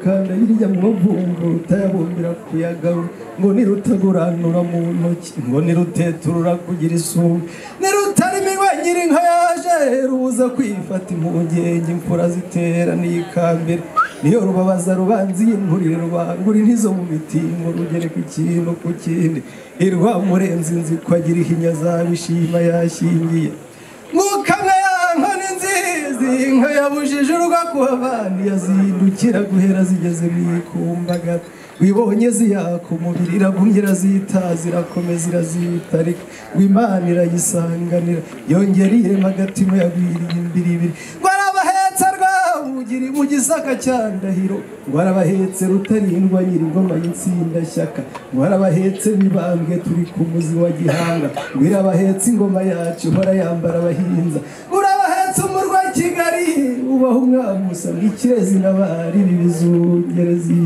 kanda hirya mu bavumbu utayabumbira kuyagaru ngo nirutaguranura mu ntoki ngo niruteturura kugira isumbi nirutarimirwa nyiri inka yaje ruza kwifata impungenge imfura zitera n'ikambere niyo rubabaza rubanzi y'inturire rubangura intizo mu mitingo rugereka ikintu ku kindi irwamurenzi nzi ko agira ihinya zabishima yashingiye mukamwe yankoni nzizi inka yabujije uruga kuhabandi yazindukira guhera zigeze mwikumbagara wibonye ziyaka umubiri iragumye irazita zirakomeza irazitarika w'Imana irayisanganira yongera irema agatima yagwiriye imbiribiri ngo arabahetse rwabugiri mu gisaka cya Ndahiro ngo arabahetse Rutarindwa nyiri ingoma y'Intsindashyaka ngo arabahetse Mibambwe turi ku muzi wa Gihanga ngo irabahetse ingoma yacu ihora yambara abahinza urabahetse umurwa wa Kigali ubaho umwami usanga ikirezi n'abari bibizungerezi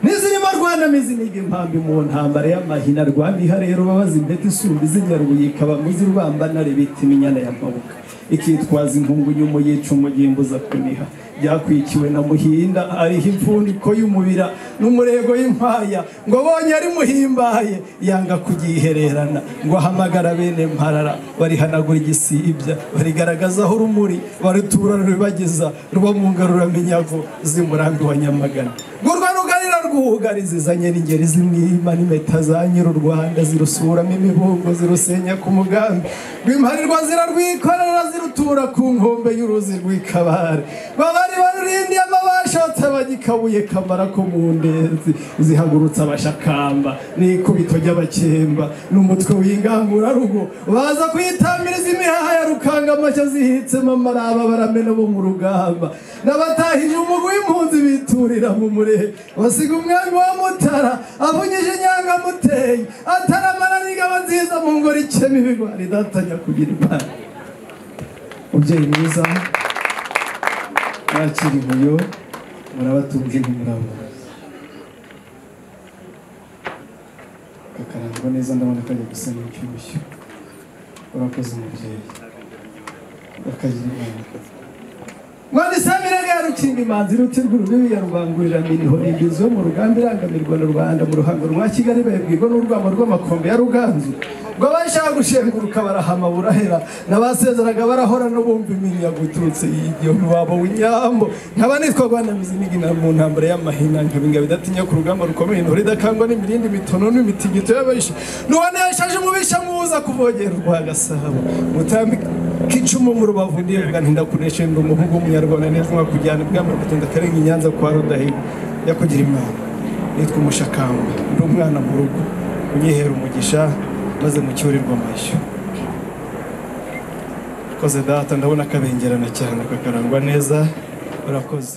nizirimo Rwanda miziniga impambi mu ntambara y'amahina rwamiha rero babaza imbete isumba izinyarubuye ikaba muzi rubambanare bita iminyana y'amabuka ikitwaza inkungu nyumo yica umugimbuza kuniha byakwikiwe na Muhinda ariho imfundiko y'umubira n'umurego y'impaya ngo bonye ari muhimbaye yanga kugihererana ngo ahamagara bene Mparara barihanagura igisibya barigaragazaho urumuri barutura rubageza ruba mu ngarura minyago zimurambi wa Nyamagana gurwa rugarira rwugarizizanye n'ingeri zimwima n'impeta za nyiri Rwanda zirusuramo imibungo zirusenya ku mugambi rw'imparirwa zirarwikorera zirutura ku nkombe y'uruzi rw'Ikabare babari barurindiye amabashotse bagikabuye kamara ko mu ndezi zihagurutsa abashakamba n'ikubito ry'abakemba n'umutwe w'ingangura rugo baza kwitamiriza imihaha ya Rukanga amashya zihitsemo amaraba baramena bo mu rugamba n'abatahije umugwi w'impunzi biturira mu murehe basiga umwami wa Mutara avunyije inyanga muteye ataramana n'ingabo nziza mu ngoro ikema ibigwari datanya kugira Imana umubyeyi mwiza nakira inkuyo murabatunze nk'umurabo kakarangwa neza ndabona kajya gusa n'icyushyu urakoze umubyeyi bakagira Imana Mwani Samirega ya Rukinga imanzi rutirwa urubibi ya Rubangurira miriho n'imbizo yo mu rugamba irangamirwa na Rwanda mu ruhango rwa Kigali bayibwirwa n'urwamo rw'amakombe ya Ruganzu ngo bashaka gushenguruka barahama burahera n'abasezeraga barahora no bumva iminyago iturutse y'igihugu wabo w'inyambo nkaba nitwa Rwanda miziniga mu ntambara y'amahina nkabinga bidatinya ku rugamba rukomeye ntore dakangwa n'imirindi mitono n'imitigito y'abashi nubone yashaje mubisha muza kuvogera rwa Gasabo mutambi kicumu mu Rubavu ndiye ntinda kuneshe ndo umuhugu w'umunyarwanda neza kujyana bwamba gutunda karenga Nyanza kwa Rudahiga yakugira Imana nitwa Umushakamba ndi umwana mu rugo unyihera umugisha maze mucyurirwa amashyo koze data ndabona kabengerana cyane kakarangwa neza urakoze